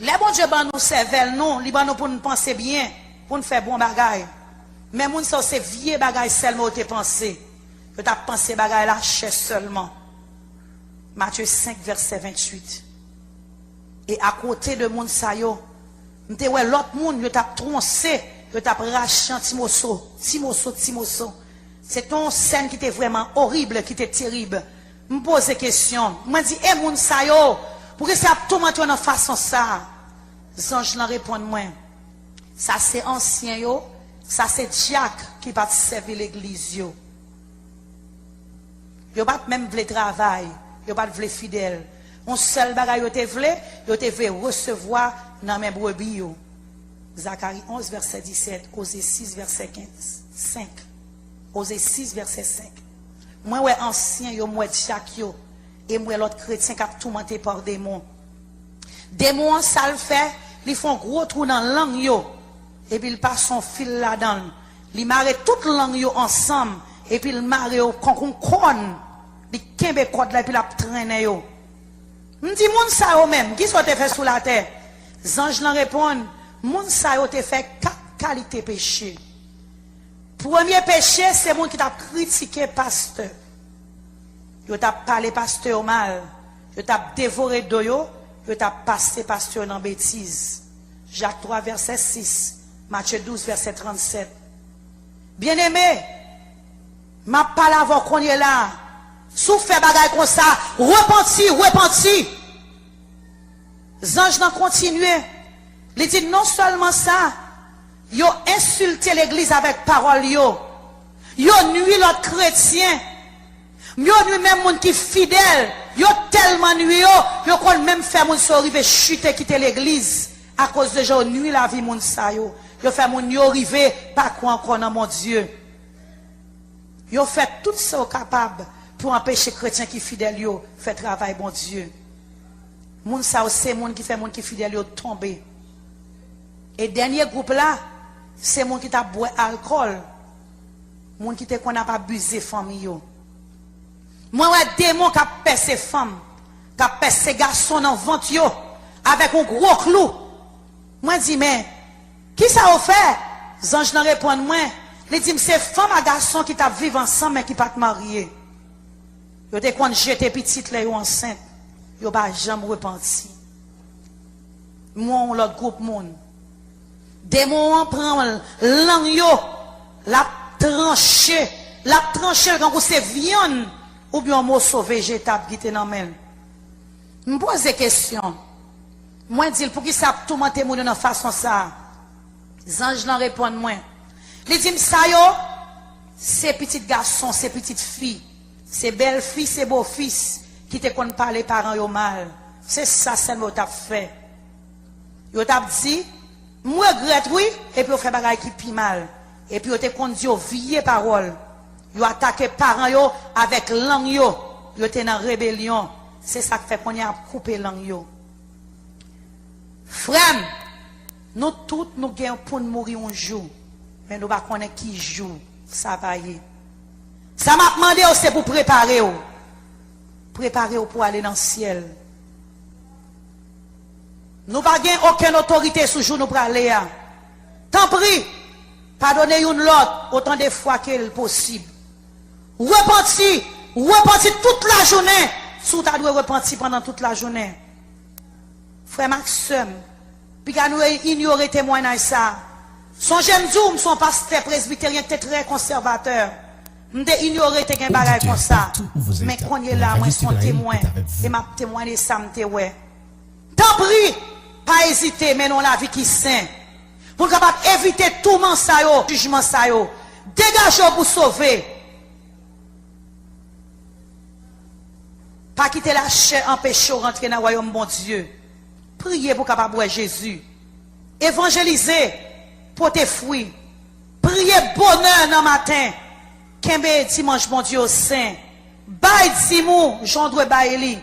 Les bon Dieu ban nous cervelle non, li ban nous pour nous penser bien, pour nous faire bon bagay. Mais moun ça c'est vieux bagay seulement te penser. Que t'as pensé bagay la chair seulement. Matthieu 5 verset 28. Et à côté de moun sa yo, m'te ouais l'autre moun yo t'a troncé, yo t'a raché un petit morceau. C'est ton scène qui était vraiment horrible, qui était terrible. Me pose des questions. Moi dis eh moun sa yo, pour que ça tout maintenant en façon ça. Les anges n'en répondent moins. Ça c'est ancien yo, ça c'est Jacques qui va servir l'église yo. Yo pas même vle travail, yo pas vle fidèle. On seul bagay yo te vle recevoir dans mes brebis yo. Zacharie 11 verset 17, Osée 6 verset 5. Osée 6 verset 5. Moi ouais ancien yo, moi Jacques yo et moi l'autre chrétien qui a tourmenté par démon. Démon ça le fait, ils font gros trou dans langue yo et puis il passe son fil là-dedans. Il marre toute langue yo ensemble et puis il marre yo con il kembe code là et puis la traîne yo. Me dit moun sa yo même, qui soit te fait sous la terre? Les anges leur répondent, moun sa yo te fait 4 qualités péché. Premier péché, c'est moun qui t'a critiqué pasteur. Yo t'a parlé pasteur mal. Yo t'a dévoré de yo t'a passé pasteur dans bêtise. Jacques 3 verset 6, Matthieu 12 verset 37. Bien-aimé, ma parole avant qu'on est là. Sous fait bagay comme ça, repenti. Les anges n'ont continué. Ils disent non seulement ça, ils ont insulté l'église avec parole yo. Ils ont nuit l'autre chrétien. Ils ont nuit même moun qui fidèle. Ils ont tellement nuit yo, ils ont même fait moun so rive chuter quitter l'église à cause de gens nuit la vie moun sa yo. Ils ont fait moun yo rive pas quoi encore dans mon Dieu. Ils ont fait tout ça capable pour empêcher chrétiens qui fidèles yo faire travail bon Dieu. Moun sa c'est moun qui fait moun qui fidèle yo tomber. Et dernier groupe là, c'est moun qui t'a boire alcool. Moun qui te qu'on a pas abusé famille yo. Moi ouais démon qui a percé femme, qui a percé garçon dans ventre yo avec un gros clou. Moi dis mais qui ça a fait? Les anges n'en répondent moins. Les dit c'est femme et garçon qui t'a vivre ensemble mais qui pas te marier. Yo te kon jeter petite là yo enceinte, yo pas jamais repenti. Moi l'autre groupe monde. Démon prend langue yo, la trancher quand c'est viande ou bien un morceau végétable qui te dans main. Me pose des questions. Moi dis pour qui ça tourmenter moun dans façon ça. Ange l'en répond moi. Il dit ça yo, c'est petit garçon, c'est petite fille, c'est belle fille, c'est beau fils qui te kon parler parents yo mal. C'est ça c'est nous t'a fait. Yo t'a dit moi regrette oui et puis on fait bagaille qui pi mal et puis on te conduit au vieille parole. Yo attaqué parents yo avec langue yo te dans rébellion. C'est ça qui fait qu'on y a coupé langue yo. Frère, nous tous nous gagnons pour nous mourir un jour, mais nous ne connaissons pas qui joue, ça va y. Ça m'a demandé c'est pour préparer pour aller dans le ciel. Nous n'avons aucune autorité sur jour nous pour aller. Tant pis, pardonnez une l'autre autant de fois qu'il est possible. Repentir toute la journée. Si tu dois repentir pendant toute la journée. Frère Maxime, puis quand nous ignorer témoignage ça. Son jeune Zoom, son pasteur presbytérien était très conservateur. Nous ignorer tes bagages comme ça. Mais quand il est là, moi son témoin et m'a témoigné ça me ouais. Tant pis, pas hésiter, mais non la vie qui saint. Pour capable éviter tout le ça yo, jugement ça yo. Dégagez pour sauver. Pas quitter la chair empêcher rentrer dans le royaume bon Dieu. Priez pour capable voir Jésus. Évangéliser pour tes fruits. Priez bonheur dans le matin. Kembe dimanche bon Dieu au saint. Bail dimou, j'en dois bailler.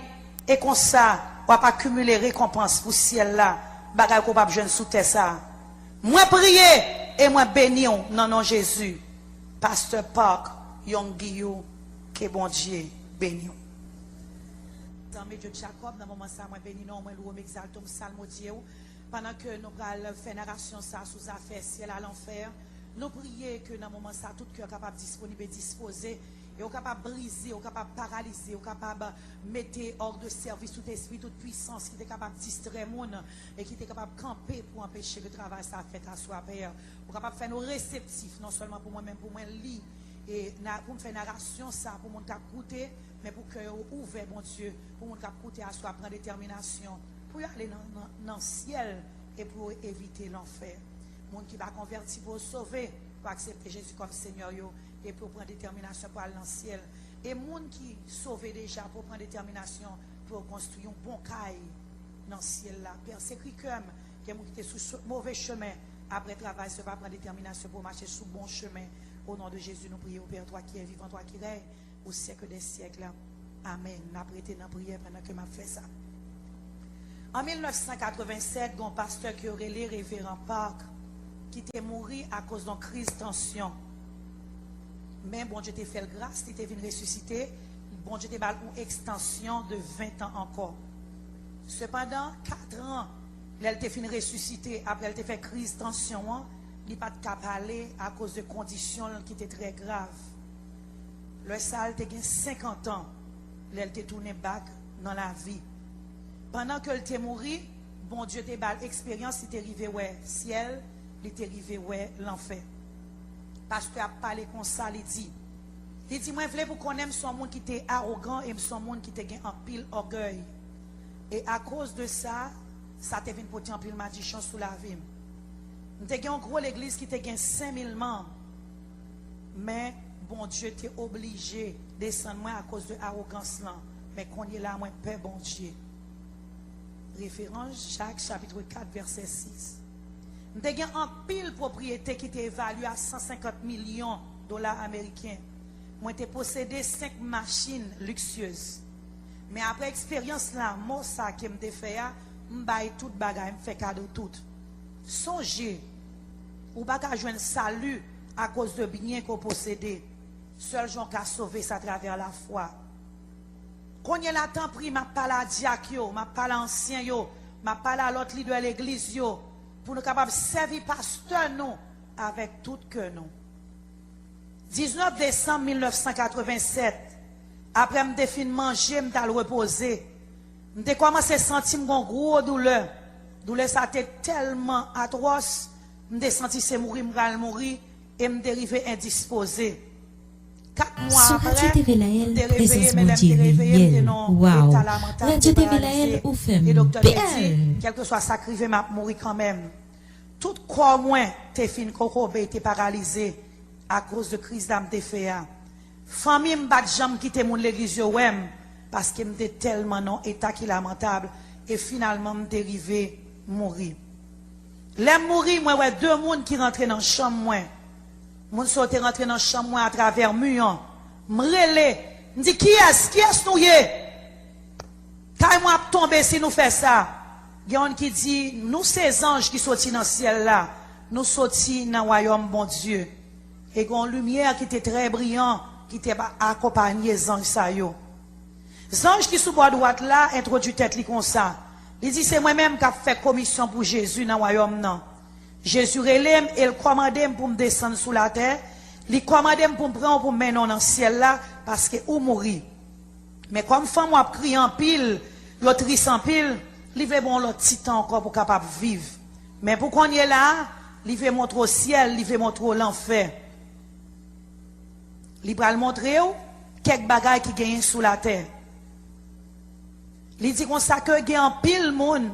Et comme ça, on va pas accumuler récompense pour ciel là. Bagay ko pa jeune sous terre ça. Moi prier et moi bénir dans nom Jésus. Pasteur Park, Young Guillaume, que bon Dieu bénir. Dans Dieu de Jacob, dans le moment ça, moi bénis non, moi loué m'exaltons, salmodier. Pendant que nous allons faire narration ça sous affaire ciel à l'enfer, nous prions que dans le moment ça, tout cœur capable disponible et disposé, et capable briser, capable paralyser, capable mettre hors de service tout esprit, toute puissance qui est capable de distraire les gens et qui est capable de camper pour empêcher le travail ça fait à soi père. Pour capable faire nous réceptifs, non seulement pour moi-même, pour moi lire et pour me faire narration ça, pour mon cap écouter, mais pour que ouvert bon Dieu, pour mon cap écouter à soi prendre détermination pour aller dans le ciel et pour éviter l'enfer. Monde qui va convertir pour sauver, pour accepter Jésus comme Seigneur et pour prendre détermination pour aller dans le ciel. Et monde qui sauve déjà pour prendre détermination pour construire un bon caille dans le ciel là. Père, c'est comme qui est sur mauvais chemin après travail, se va prendre détermination pour marcher sur bon chemin. Au nom de Jésus, nous prions, Père, toi qui es vivant, toi qui règnes au siècle des siècles. Amen. Nous prêté dans la prière pendant que m'a fait ça. En 1987, un pasteur qui aurait les révérend Park, qui était mort à cause d'une crise de tension. Mais bon Dieu t'a fait grâce, il était venu ressusciter. Bon Dieu t'a fait une extension de 20 ans encore. Cependant, 4 ans, il était fini ressusciter. Après, il était fait crise de tension. Il n'a pas de cap aller à cause de conditions qui étaient très graves. Le sale était 50 ans. Il était tourné back dans la vie. Pendant que il était mort, bon Dieu t'a fait l'expérience, il était arrivé ouais ciel, il était arrivé ouais l'enfer. Parce que a parlé comme ça, il dit moi je voulais pour qu'on aime son monde qui était arrogant et son monde qui était en pile orgueil. Et à cause de ça, ça te vient pour en pile malédiction sous la vie. Nous avons une grosse église qui était 5000 membres. Mais bon Dieu était obligé de descendre à cause de l'arrogance là. Mais qu'on est là, moi peur bon Dieu. Référence Jacques chapitre 4 verset 6. Nous avons un pile propriété qui était évaluée à 150 millions de dollars américains. Moi, j'ai possédé 5 machines luxueuses. Mais après expérience là, moi, ça qui me fait, je baille tout bagage, je fais cadeau tout. Songez, ou pas qu'à jouer un salut à cause de biens qu'on possède. Seul gens qui a sauvé ça à travers la foi. Quand il y a la temps pris, je parle à diacre, je parle à ancien, je parle à l'autre leader de l'église, pour nous capables de servir pasteur nous avec tout cœur nous. 19 décembre 1987, après me défini manger, me le reposer, me commencé à sentir une grosse douleur. Douleur ça était tellement atroce, me senti c'est mourir, me mourir et me dériver indisposé. 4 mois Sur après, Radio TV Lael, t'es réveillé, présence mesdames, t'es réveillé, mondiale. t'es non, Wow. état lamentable, Radio t'es TV paralysé. Lael, ou fait Et docteur te dit, belle. quel que soit sacrifié, m'a mourir quand même. Tout corps moins, t'es fin kokobé, t'es paralysé à cause de crise d'âme t'es fait. Famille m'bat jambe quitter mon l'église yo wem parce que m'était tellement non état qui lamentable et finalement m'était arrivé mourir. L'aime mourir moi ouais 2 monde qui rentraient dans chambre moi. Moun sorti rentrer dans chambre moi à travers mur. M'relé, m'dit qui est nous yé? Quand moi tomber si nous fait ça. Il y a un qui dit nous ces anges qui sorti dans le ciel là, nous sorti dans le royaume bon Dieu. Et une lumière qui était très brillante qui était accompagné les anges ça yo. Les anges qui sous bord droite là introduit tête li comme ça. Il dit c'est moi-même qui a fait commission pour Jésus dans le royaume non. Jésus relève et il commande pour me descendre sous la terre. Il commande pour me prendre pour me mettre dans le ciel là parce que ou mourir. Mais comme femme a crié en pile, l'autre triste en pile, il veut bon l'autre petit temps encore pour capable vivre. Mais pour qu'on y est là, il veut montrer au ciel, il veut montrer l'enfer. Il va montrer quelques bagailles qui gagnent sous la terre. Il dit qu'on ça que gagne en pile monde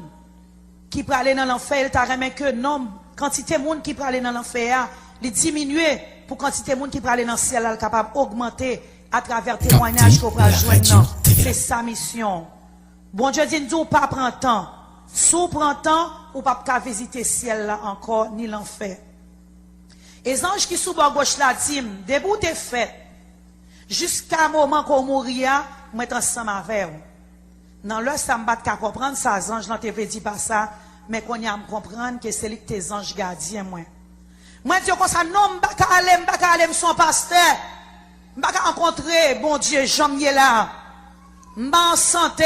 qui peut aller dans l'enfer, il t'a remis que nombre quantité de monde qui peut aller dans l'enfer, il diminue pour quantité de monde qui peut aller dans le ciel, il capable d'augmenter à travers témoignages qu'on peut joindre. C'est sa mission. Bon Dieu dit nous pas prendre temps. Sous prend temps ou pas visiter le ciel là encore ni l'enfer. Les anges qui sous bord gauche là dit debout t'es fait jusqu'à un moment qu'on mourir, moi ensemble avec vous. Dans le ça me bat qu'à comprendre ça anges dans TV dit pas ça mais qu'on y a me comprendre que c'est les tes anges gardiens moi. Moi dis comme ça non m'baka aller son pasteur. M'baka rencontrer bon Dieu Jean là. M'ba en santé.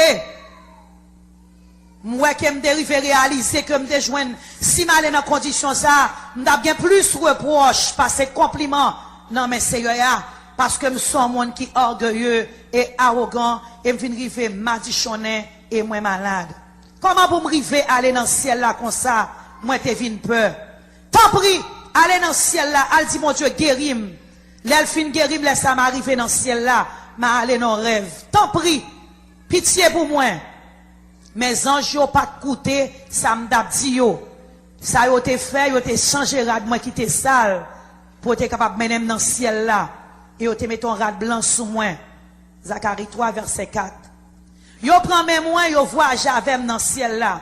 Moi qui me dérive réaliser que me déjoindre si mal dans condition ça, m'da bien plus reproche passer compliment non mais c'est parce que me sont monde qui orgueilleux et arrogant et me vinn river madichonné et moi malade. Comment pour me river aller dans le ciel là comme ça, moi te vinn peur. Tant pis, aller dans le ciel là, al dit mon Dieu guérim. L'elle fin guérim laisse ça m'arriver dans le ciel là, m'a aller dans rêve. Tant pis, pitié pour moi. Mes anges n'ont pas coûté, ça m'a dit yo. Ça yo te fait, yo te changé rad moi qui te sale pour être capable de mener dans le ciel là et yo te met ton rad blanc sous moi. Zacharie 3 verset 4. Yo prend mes moi, yo voyage avec dans le ciel là.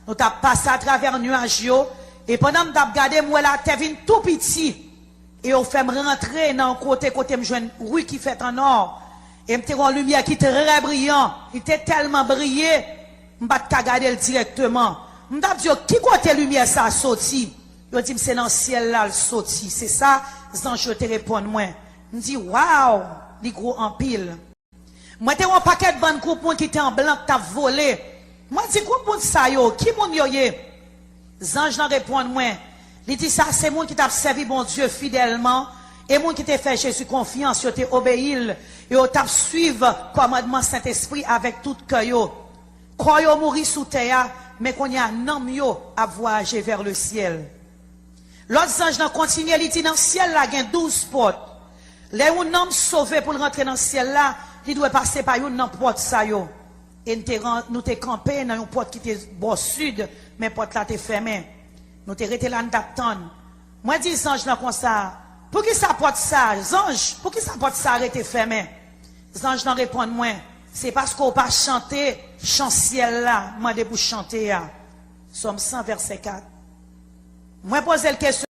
Nous t'a passé à travers nuages yo et pendant que t'a regardé moi là, t'es venu tout petit et yo fait me rentrer dans côté me joindre rue qui fait en or et me te une lumière qui était très brillant, il était tellement brillé. M'pas ta regarder directement. M't'a dit qui côté lumière ça sorti. Yo dit c'est dans le ciel là le sorti. C'est ça, anges te répondent moi. M'dit waouh, li gros en pile. Moi t'ai un paquet de bonnes coupons qui était en blanc t'a volé. Moi dit coupon ça yo, qui moun yo yé? Anges n'en répondent moi. Il dit ça c'est moun qui t'a servi bon Dieu fidèlement et moun qui t'a fait Jésus confiance, yo t'a obéi et yo t'a suivre commandement Saint-Esprit avec tout cœur yo. Quand yo mouri sous terre, mais qu'on y a un homme yo à voyager vers le ciel. L'autre ange n'a continué, il dit dans le ciel là, il y a 12 portes. Les un homme sauvé pour rentrer dans le ciel là, il doit passer par une porte ça yo. Et nous t'es campé dans une porte qui était au sud, mais porte là t'es fermée. Nous t'es resté là d'attendre. Moi dis ange là comme ça, pour qui ça porte ça, ange, pour qui ça porte ça arrêté fermé? Ange n'en répondent moins. C'est parce qu'on pas chanter chant ciel là, moi de pour chanter. Somme 100 verset 4. Moi poser la question